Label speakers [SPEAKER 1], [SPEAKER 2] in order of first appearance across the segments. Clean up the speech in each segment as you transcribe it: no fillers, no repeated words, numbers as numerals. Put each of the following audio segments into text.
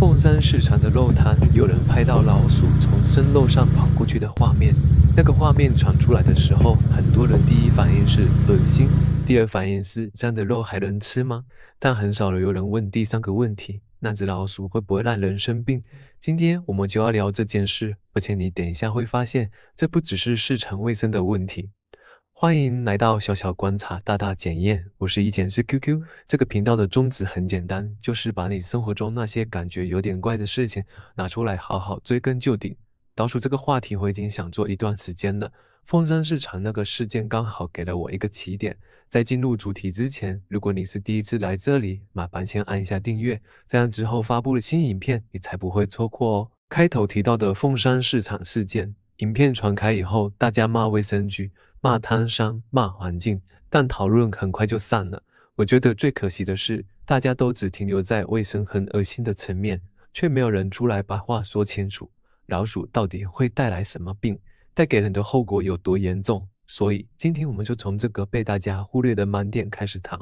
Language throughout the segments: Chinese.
[SPEAKER 1] 凤山市场的肉摊，有人拍到老鼠从生肉上跑过去的画面。那个画面传出来的时候，很多人第一反应是恶心，第二反应是这样的肉还能吃吗？但很少有人问第三个问题：那只老鼠会不会让人生病？今天我们就要聊这件事，而且你等一下会发现，这不只是市场卫生的问题。欢迎来到小小观察，大大检验。我是一检师 QQ。这个频道的宗旨很简单，就是把你生活中那些感觉有点怪的事情拿出来，好好追根究底。老鼠这个话题我已经想做一段时间了，凤山市场那个事件刚好给了我一个起点。在进入主题之前，如果你是第一次来这里，麻烦先按一下订阅，这样之后发布的新影片你才不会错过哦。开头提到的凤山市场事件，影片传开以后，大家骂卫生局，骂摊商，骂环境，但讨论很快就散了。我觉得最可惜的是，大家都只停留在卫生很恶心的层面，却没有人出来把话说清楚。老鼠到底会带来什么病，带给人的后果有多严重？所以今天我们就从这个被大家忽略的盲点开始谈。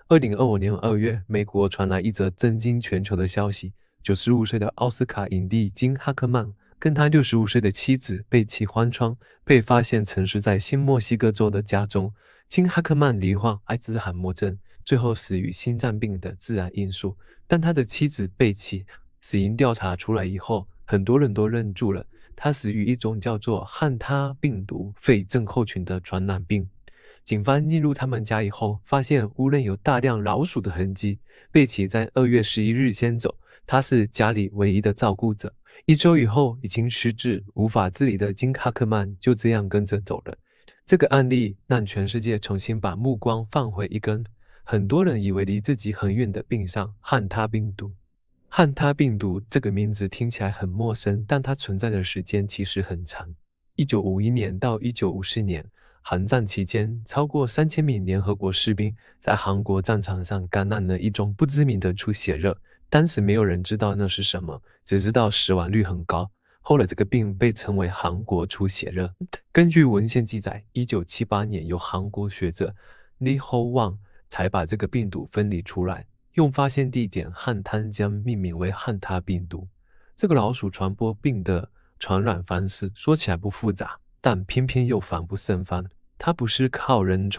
[SPEAKER 1] 2025年2月，美国传来一则震惊全球的消息：95岁的奥斯卡影帝金·哈克曼跟他65岁的妻子贝奇·欢窗被发现沉尸在新墨西哥州的家中。金·哈克曼罹患阿兹海默症，最后死于心脏病的自然因素。但他的妻子贝奇死因调查出来以后，很多人都认住了，他死于一种叫做汉他病毒肺症候群的传染病。警方进入他们家以后，发现屋内有大量老鼠的痕迹。贝奇在2月11日先走，他是家里唯一的照顾者。1周以后，已经失智无法自理的金·哈克曼就这样跟着走了。这个案例让全世界重新把目光放回一根很多人以为离自己很远的病上——汉他病毒。汉他病毒这个名字听起来很陌生，但它存在的时间其实很长。1951年到1954年，韩战期间，超过3000名联合国士兵在韩国战场上感染了一种不知名的出血热。当时没有人知道那是什么，只知道死亡率很高。后来这个病被称为韩国出血热。根据文献记载，1978年有韩国学者 Lee Ho-won 才把这个病毒分离出来，用发现地点汉汤江命名为汉他病毒。这个老鼠传播病的传染方式说起来不复杂，但偏偏又防不胜防。它不是靠人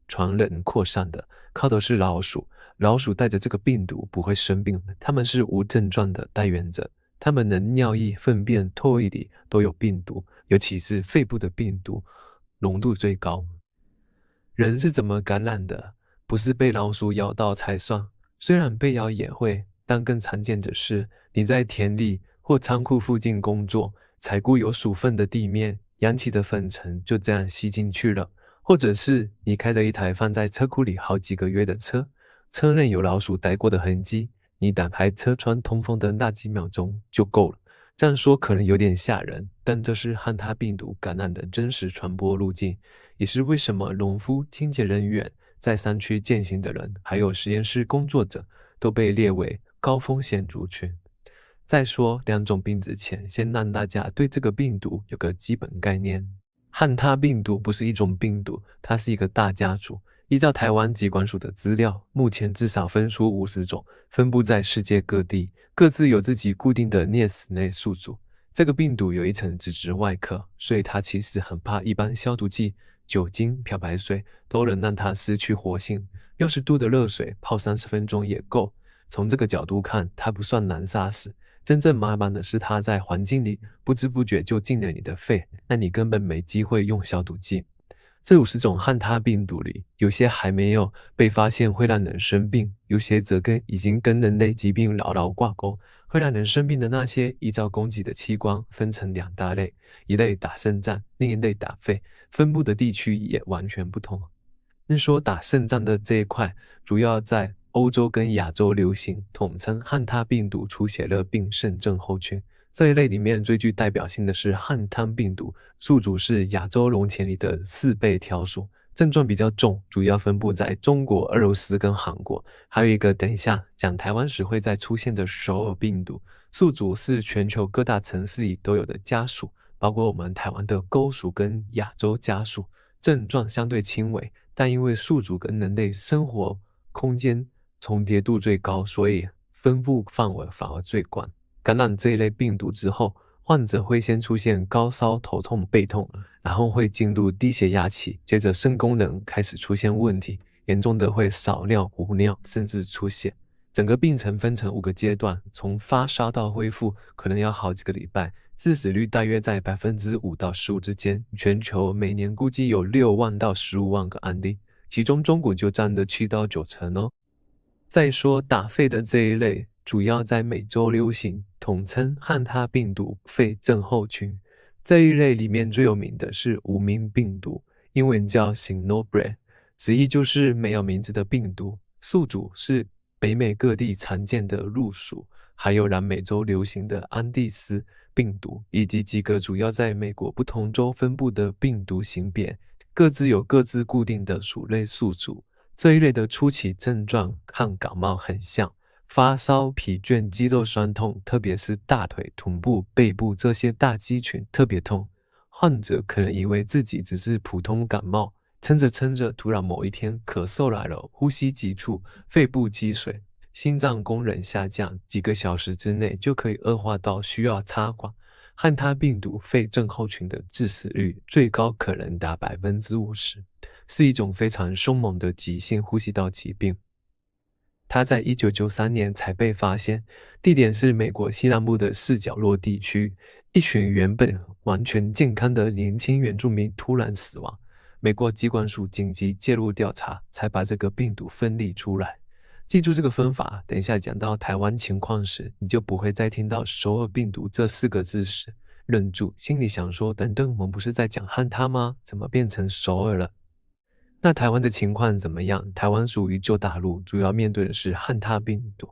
[SPEAKER 1] 传人扩散的，靠的是老鼠。老鼠带着这个病毒不会生病，它们是无症状的带源者，它们的尿液、粪便、唾液里都有病毒，尤其是肺部的病毒浓度最高。人是怎么感染的？不是被老鼠咬到才算，虽然被咬也会，但更常见的是你在田里或仓库附近工作，踩过有鼠粪的地面，扬起的粉尘就这样吸进去了。或者是你开了一台放在车库里好几个月的车，车内有老鼠待过的痕迹，你打开车窗通风的那几秒钟就够了。这样说可能有点吓人，但这是汉他病毒感染的真实传播路径，也是为什么农夫、清洁人员、在山区践行的人，还有实验室工作者都被列为高风险族群。在说两种病之前，先让大家对这个病毒有个基本概念。汉他病毒不是一种病毒，它是一个大家族。依照台湾疾管署的资料，目前至少分出50种，分布在世界各地，各自有自己固定的啮齿类宿主。这个病毒有一层脂质外壳，所以它其实很怕一般消毒剂、酒精、漂白水都能让它失去活性。60度的热水泡30分钟也够。从这个角度看，它不算难杀死。真正麻烦的是它在环境里不知不觉就进了你的肺，那你根本没机会用消毒剂。这50种汉他病毒里，有些还没有被发现会让人生病，有些则已经跟人类疾病牢牢挂钩。会让人生病的那些，依照攻击的器官分成2大类，一类打肾脏，另一类打肺，分布的地区也完全不同。说打肾脏的这一块，主要在欧洲跟亚洲流行，统称汉他病毒出血热病肾症候群。这一类里面最具代表性的是汉汤病毒，宿主是亚洲龙潜里的4倍条属，症状比较重，主要分布在中国、俄罗斯跟韩国。还有一个等一下讲台湾时会再出现的首尔病毒，宿主是全球各大城市里都有的家属，包括我们台湾的沟属跟亚洲家属，症状相对轻微，但因为宿主跟人类生活空间重叠度最高，所以分布范围反而最广。感染这一类病毒之后，患者会先出现高烧、头痛、背痛，然后会进入低血压期，接着肾功能开始出现问题，严重的会少尿、无尿，甚至出血。整个病程分成5个阶段，从发烧到恢复可能要好几个礼拜，致死率大约在5%到15%之间。全球每年估计有6万到15万个案例，其中中国就占了7到9成哦。再说打肺的这一类，主要在美洲流行，统称汉他病毒肺症候群。这一类里面最有名的是无名病毒，英文叫 Cynomolbria， 直译就是没有名字的病毒。宿主是北美各地常见的鹿属，还有南美洲流行的安第斯病毒，以及几个主要在美国不同州分布的病毒型别，各自有各自固定的属类宿主。这一类的初期症状和感冒很像，发烧、疲倦、肌肉酸痛，特别是大腿、臀部、背部这些大肌群特别痛。患者可能以为自己只是普通感冒，撑着撑着，突然某一天咳嗽来了，呼吸急促，肺部积水，心脏功能下降，几个小时之内就可以恶化到需要插管。汉他病毒肺症候群的致死率最高可能达50%，是一种非常凶猛的急性呼吸道疾病。它在1993年才被发现，地点是美国西南部的4角落地区。一群原本完全健康的年轻原住民突然死亡，美国疾管署紧急介入调查，才把这个病毒分离出来。记住这个分法，等一下讲到台湾情况时，你就不会再听到首尔病毒这4个字时愣住，心里想说：等等，我们不是在讲汉他吗？怎么变成首尔了？那台湾的情况怎么样？台湾属于旧大陆，主要面对的是汉他病毒、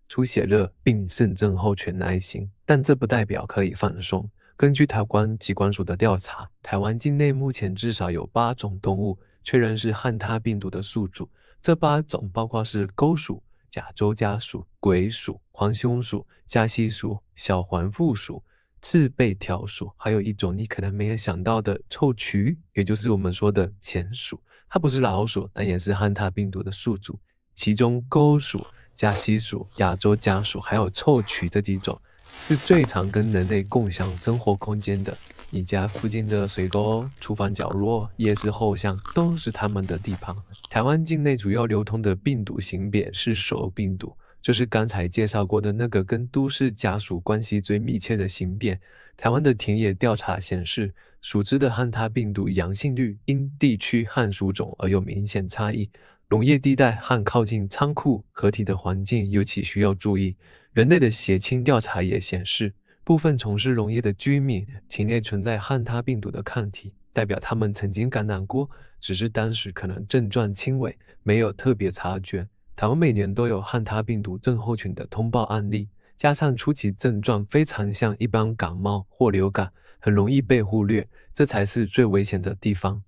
[SPEAKER 1] 出血热、并肾症候群类型，但这不代表可以放松。根据台湾疾管署的调查，台湾境内目前至少有8种动物确认是汉他病毒的宿主，这8种包括是钩属、甲州家属、鬼属、黄胸属、加西属、小环腹属、赤背条属，还有一种你可能没有想到的臭渠，也就是我们说的钱属。它不是老鼠，但也是汉他病毒的宿主。其中钩属、加西属、亚洲家属还有臭渠这几种是最常跟人类共享生活空间的。你家附近的水沟、厨房角落、夜市后巷都是他们的地盘。台湾境内主要流通的病毒型别是首尔病毒，就是刚才介绍过的那个跟都市家属关系最密切的型别。台湾的田野调查显示，属之的汉他病毒阳性率因地区和属种而有明显差异，农业地带和靠近仓库合体的环境尤其需要注意。人类的血清调查也显示，部分从事农业的居民体内存在汉他病毒的抗体，代表他们曾经感染过，只是当时可能症状轻微，没有特别察觉。台湾每年都有汉他病毒症候群的通报案例，加上初期症状非常像一般感冒或流感，很容易被忽略，这才是最危险的地方。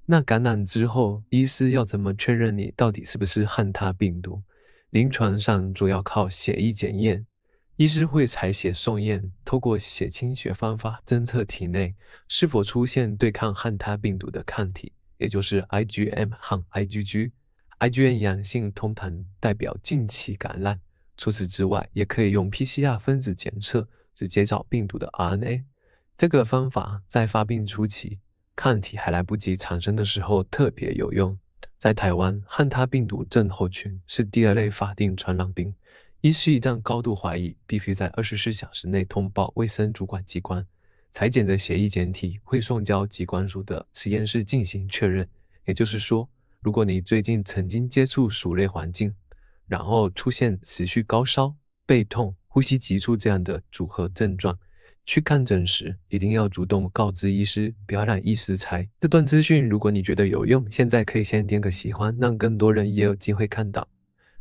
[SPEAKER 1] 那感染之后，医师要怎么确认你到底是不是汉他病毒？临床上主要靠血液检验，医师会采血送验，透过血清学方法侦测体内是否出现对抗汉他病毒的抗体，也就是 IgM 和 IgG。IgM 阳性通常代表近期感染，除此之外，也可以用 PCR 分子检测，直接找病毒的 RNA。这个方法在发病初期，抗体还来不及产生的时候特别有用。在台湾，汉他病毒症候群是第2类法定传染病，医师一旦高度怀疑，必须在24小时内通报卫生主管机关，采检的血液检体会送交疾管署的实验室进行确认。也就是说，如果你最近曾经接触鼠类环境，然后出现持续高烧、背痛、呼吸急促这样的组合症状，去看诊时一定要主动告知医师，不要让医师猜。这段资讯如果你觉得有用，现在可以先点个喜欢，让更多人也有机会看到。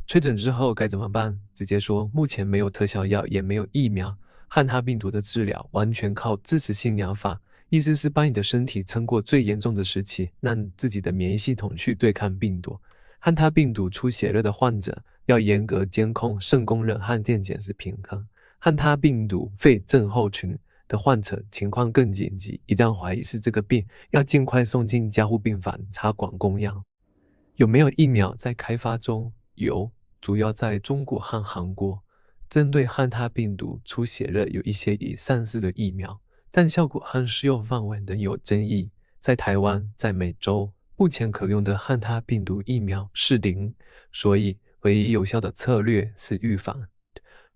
[SPEAKER 1] 确诊之后该怎么办？直接说，目前没有特效药，也没有疫苗，汉他病毒的治疗完全靠支持性疗法，意思是把你的身体撑过最严重的时期，让自己的免疫系统去对抗病毒。汉他病毒出血热的患者要严格监控肾功能和电解质平衡。汉他病毒肺症候群的患者情况更紧急，一旦怀疑是这个病，要尽快送进加护病房插管供氧。有没有疫苗在开发中？有，主要在中国和韩国。针对汉他病毒出血热有一些已上市的疫苗，但效果和适用范围仍有争议。在台湾，在美洲，目前可用的汉他病毒疫苗是零，所以唯一有效的策略是预防。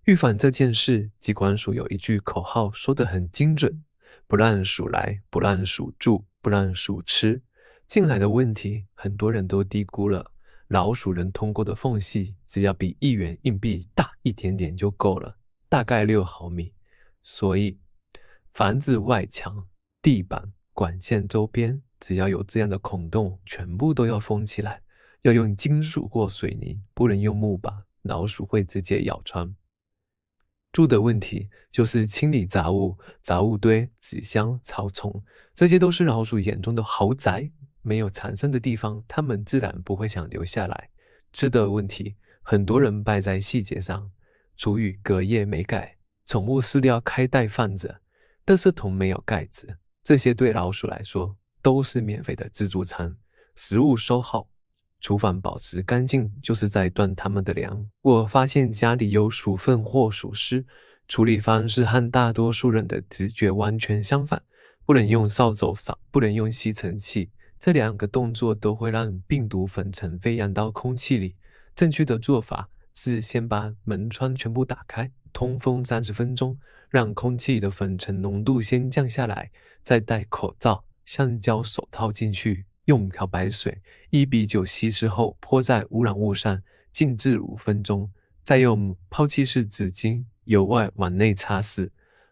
[SPEAKER 1] 预防这件事，疾管署有一句口号说得很精准：不让鼠来，不让鼠住，不让鼠吃。进来的问题，很多人都低估了。老鼠能通过的缝隙，只要比1元硬币大一点点就够了，大概6毫米。所以，房子外墙、地板、管线周边，只要有这样的孔洞，全部都要封起来。要用金属或水泥，不能用木板，老鼠会直接咬穿。住的问题就是清理杂物、杂物堆、纸箱、草丛，这些都是老鼠眼中的豪宅。没有藏身的地方，它们自然不会想留下来。吃的问题，很多人败在细节上，厨余隔夜没盖，宠物饲料开袋放着，垃圾桶没有盖子，这些对老鼠来说都是免费的自助餐。食物收好，厨房保持干净，就是在断它们的粮。我发现家里有鼠粪或鼠尸，处理方式和大多数人的直觉完全相反。不能用扫帚扫，不能用吸尘器。这2个动作都会让病毒粉尘飞扬到空气里。正确的做法是先把门窗全部打开，通风30分钟，让空气的粉尘浓度先降下来，再戴口罩、橡胶手套进去，用漂白水1:9稀释后泼在污染物上，静置5分钟，再用抛弃式纸巾由外往内擦拭，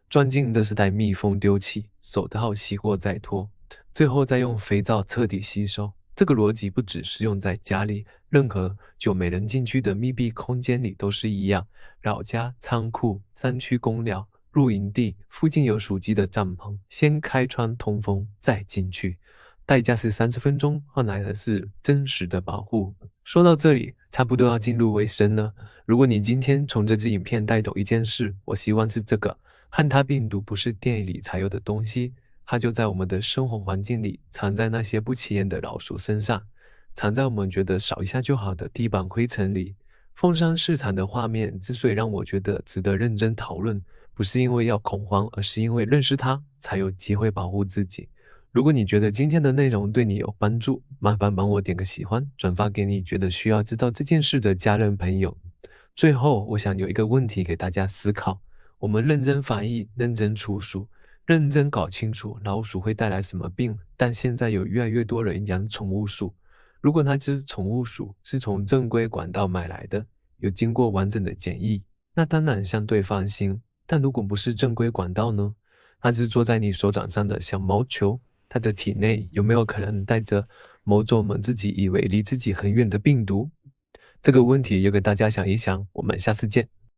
[SPEAKER 1] 装进垃圾袋密封丢弃，手套洗过再脱。最后再用肥皂彻底吸收。这个逻辑不只适用在家里，任何久没人进去的密闭空间里都是一样。老家、仓库、山区公寮、露营地附近有鼠迹的帐篷，先开窗通风，再进去。代价是30分钟，换来的是真实的保护。说到这里，差不多要进入尾声了。如果你今天从这支影片带走一件事，我希望是这个：汉他病毒不是电影里才有的东西。它就在我们的生活环境里，藏在那些不起眼的老鼠身上，藏在我们觉得扫一下就好的地板灰尘里。凤山市场的画面之所以让我觉得值得认真讨论，不是因为要恐慌，而是因为认识它，才有机会保护自己。如果你觉得今天的内容对你有帮助，麻烦帮我点个喜欢，转发给你觉得需要知道这件事的家人朋友。最后，我想有一个问题给大家思考：我们认真防疫，认真除鼠，认真搞清楚老鼠会带来什么病，但现在有越来越多人养宠物鼠。如果那只宠物鼠是从正规管道买来的，有经过完整的检疫，那当然相对放心。但如果不是正规管道呢？那只坐在你手掌上的小毛球，它的体内有没有可能带着某种我们自己以为离自己很远的病毒？这个问题也给大家想一想，我们下次见。